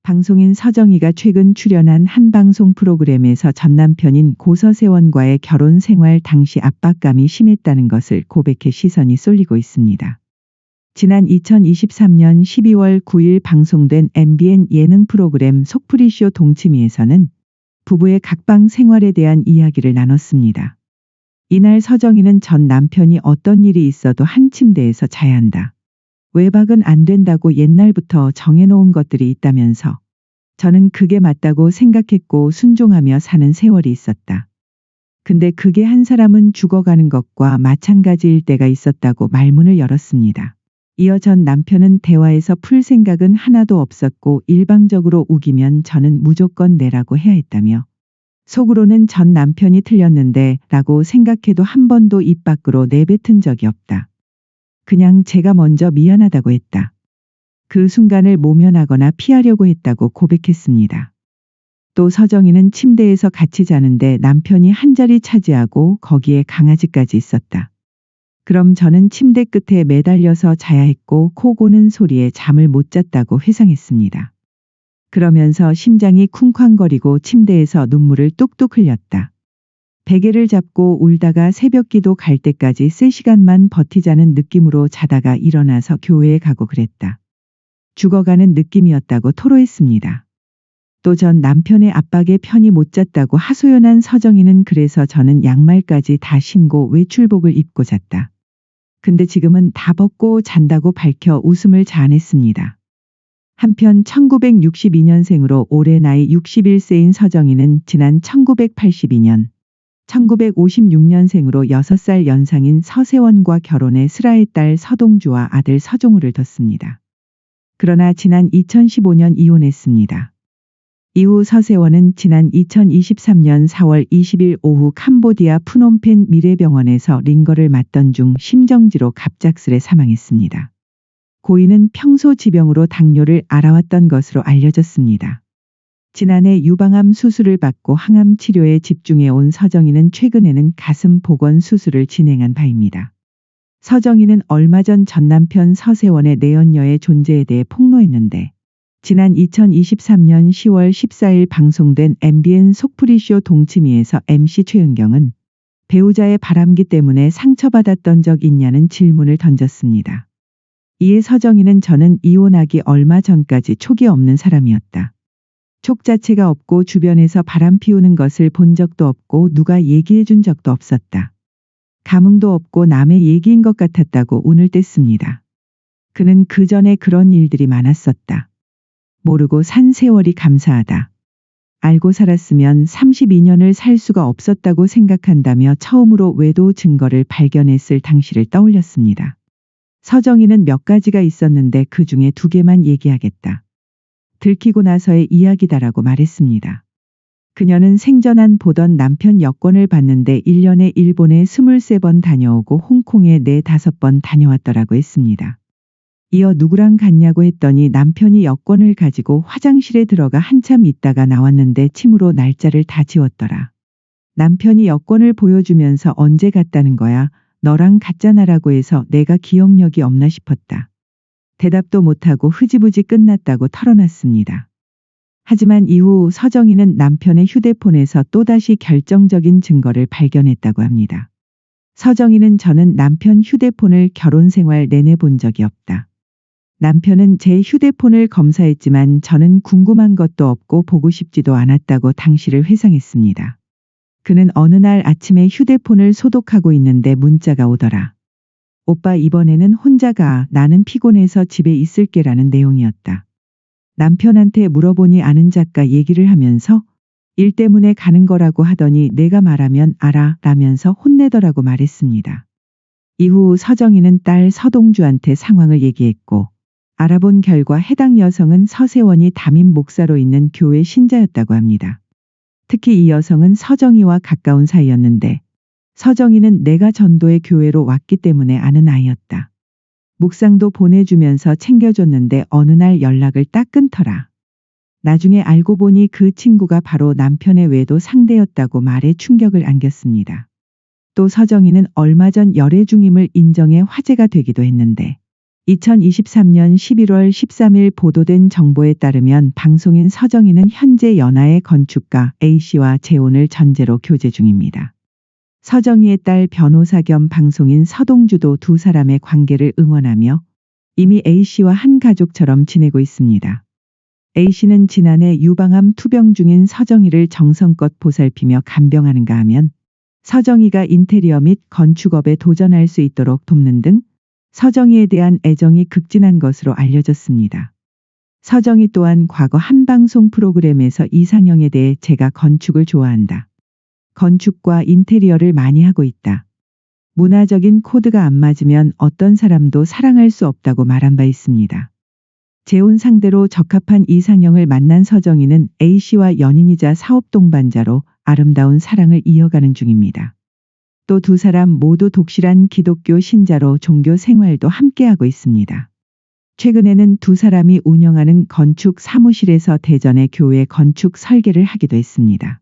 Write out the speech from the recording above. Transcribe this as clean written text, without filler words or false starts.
방송인 서정희가 최근 출연한 한 방송 프로그램에서 전 남편인 고 서세원과의 결혼 생활 당시 압박감이 심했다는 것을 고백해 시선이 쏠리고 있습니다. 지난 2023년 12월 9일 방송된 MBN 예능 프로그램 속풀이쇼 동치미에서는 부부의 각방 생활에 대한 이야기를 나눴습니다. 이날 서정희는 전 남편이 어떤 일이 있어도 한 침대에서 자야 한다. 외박은 안 된다고 옛날부터 정해놓은 것들이 있다면서 저는 그게 맞다고 생각했고 순종하며 사는 세월이 있었다. 근데 그게 한 사람은 죽어가는 것과 마찬가지일 때가 있었다고 말문을 열었습니다. 이어 전 남편은 대화에서 풀 생각은 하나도 없었고 일방적으로 우기면 저는 무조건 내라고 해야 했다며 속으로는 전 남편이 틀렸는데 라고 생각해도 한 번도 입 밖으로 내뱉은 적이 없다. 그냥 제가 먼저 미안하다고 했다. 그 순간을 모면하거나 피하려고 했다고 고백했습니다. 또 서정희는 침대에서 같이 자는데 남편이 한 자리 차지하고 거기에 강아지까지 있었다. 그럼 저는 침대 끝에 매달려서 자야 했고 코 고는 소리에 잠을 못 잤다고 회상했습니다. 그러면서 심장이 쿵쾅거리고 침대에서 눈물을 뚝뚝 흘렸다. 베개를 잡고 울다가 새벽기도 갈 때까지 3시간만 버티자는 느낌으로 자다가 일어나서 교회에 가고 그랬다. 죽어가는 느낌이었다고 토로했습니다. 또 전 남편의 압박에 편히 못 잤다고 하소연한 서정희는 그래서 저는 양말까지 다 신고 외출복을 입고 잤다. 근데 지금은 다 벗고 잔다고 밝혀 웃음을 자아냈습니다. 한편 1962년생으로 올해 나이 61세인 서정희는 지난 1982년 1956년생으로 6살 연상인 서세원과 결혼해 슬아의 딸 서동주와 아들 서종우를 뒀습니다. 그러나 지난 2015년 이혼했습니다. 이후 서세원은 지난 2023년 4월 20일 오후 캄보디아 푸놈펜 미래병원에서 링거를 맞던 중 심정지로 갑작스레 사망했습니다. 고인은 평소 지병으로 당뇨를 앓아왔던 것으로 알려졌습니다. 지난해 유방암 수술을 받고 항암 치료에 집중해 온 서정희는 최근에는 가슴 복원 수술을 진행한 바입니다. 서정희는 얼마 전 남편 서세원의 내연녀의 존재에 대해 폭로했는데 지난 2023년 10월 14일 방송된 MBN 속풀이쇼 동치미에서 MC 최은경은 배우자의 바람기 때문에 상처받았던 적 있냐는 질문을 던졌습니다. 이에 서정희는 저는 이혼하기 얼마 전까지 촉이 없는 사람이었다. 촉 자체가 없고 주변에서 바람 피우는 것을 본 적도 없고 누가 얘기해 준 적도 없었다. 감흥도 없고 남의 얘기인 것 같았다고 운을 뗐습니다. 그는 그 전에 그런 일들이 많았었다. 모르고 산 세월이 감사하다. 알고 살았으면 32년을 살 수가 없었다고 생각한다며 처음으로 외도 증거를 발견했을 당시를 떠올렸습니다. 서정희는 몇 가지가 있었는데 그 중에 2개만 얘기하겠다. 들키고 나서의 이야기다라고 말했습니다. 그녀는 생전안 보던 남편 여권을 봤는데 1년에 일본에 23번 다녀오고 홍콩에 4~5번 다녀왔더라고 했습니다. 이어 누구랑 갔냐고 했더니 남편이 여권을 가지고 화장실에 들어가 한참 있다가 나왔는데 침으로 날짜를 다 지웠더라. 남편이 여권을 보여주면서 언제 갔다는 거야? 너랑 갔잖아라고 해서 내가 기억력이 없나 싶었다. 대답도 못하고 흐지부지 끝났다고 털어놨습니다. 하지만 이후 서정희는 남편의 휴대폰에서 또다시 결정적인 증거를 발견했다고 합니다. 서정희는 저는 남편 휴대폰을 결혼 생활 내내 본 적이 없다. 남편은 제 휴대폰을 검사했지만 저는 궁금한 것도 없고 보고 싶지도 않았다고 당시를 회상했습니다. 그는 어느 날 아침에 휴대폰을 소독하고 있는데 문자가 오더라. 오빠 이번에는 혼자 가. 나는 피곤해서 집에 있을게라는 내용이었다. 남편한테 물어보니 아는 작가 얘기를 하면서 일 때문에 가는 거라고 하더니 내가 말하면 알아 라면서 혼내더라고 말했습니다. 이후 서정희는 딸 서동주한테 상황을 얘기했고 알아본 결과 해당 여성은 서세원이 담임 목사로 있는 교회 신자였다고 합니다. 특히 이 여성은 서정희와 가까운 사이였는데 서정희는 내가 전도의 교회로 왔기 때문에 아는 아이였다. 묵상도 보내주면서 챙겨줬는데 어느 날 연락을 딱 끊더라. 나중에 알고 보니 그 친구가 바로 남편의 외도 상대였다고 말에 충격을 안겼습니다. 또 서정희는 얼마 전 열애 중임을 인정해 화제가 되기도 했는데 2023년 11월 13일 보도된 정보에 따르면 방송인 서정희는 현재 연하의 건축가 A씨와 재혼을 전제로 교제 중입니다. 서정희의 딸 변호사 겸 방송인 서동주도 두 사람의 관계를 응원하며 이미 A씨와 한 가족처럼 지내고 있습니다. A씨는 지난해 유방암 투병 중인 서정희를 정성껏 보살피며 간병하는가 하면 서정희가 인테리어 및 건축업에 도전할 수 있도록 돕는 등 서정희에 대한 애정이 극진한 것으로 알려졌습니다. 서정희 또한 과거 한 방송 프로그램에서 이상형에 대해 제가 건축을 좋아한다. 건축과 인테리어를 많이 하고 있다. 문화적인 코드가 안 맞으면 어떤 사람도 사랑할 수 없다고 말한 바 있습니다. 재혼 상대로 적합한 이상형을 만난 서정희는 A씨와 연인이자 사업 동반자로 아름다운 사랑을 이어가는 중입니다. 또 두 사람 모두 독실한 기독교 신자로 종교 생활도 함께하고 있습니다. 최근에는 두 사람이 운영하는 건축 사무실에서 대전의 교회 건축 설계를 하기도 했습니다.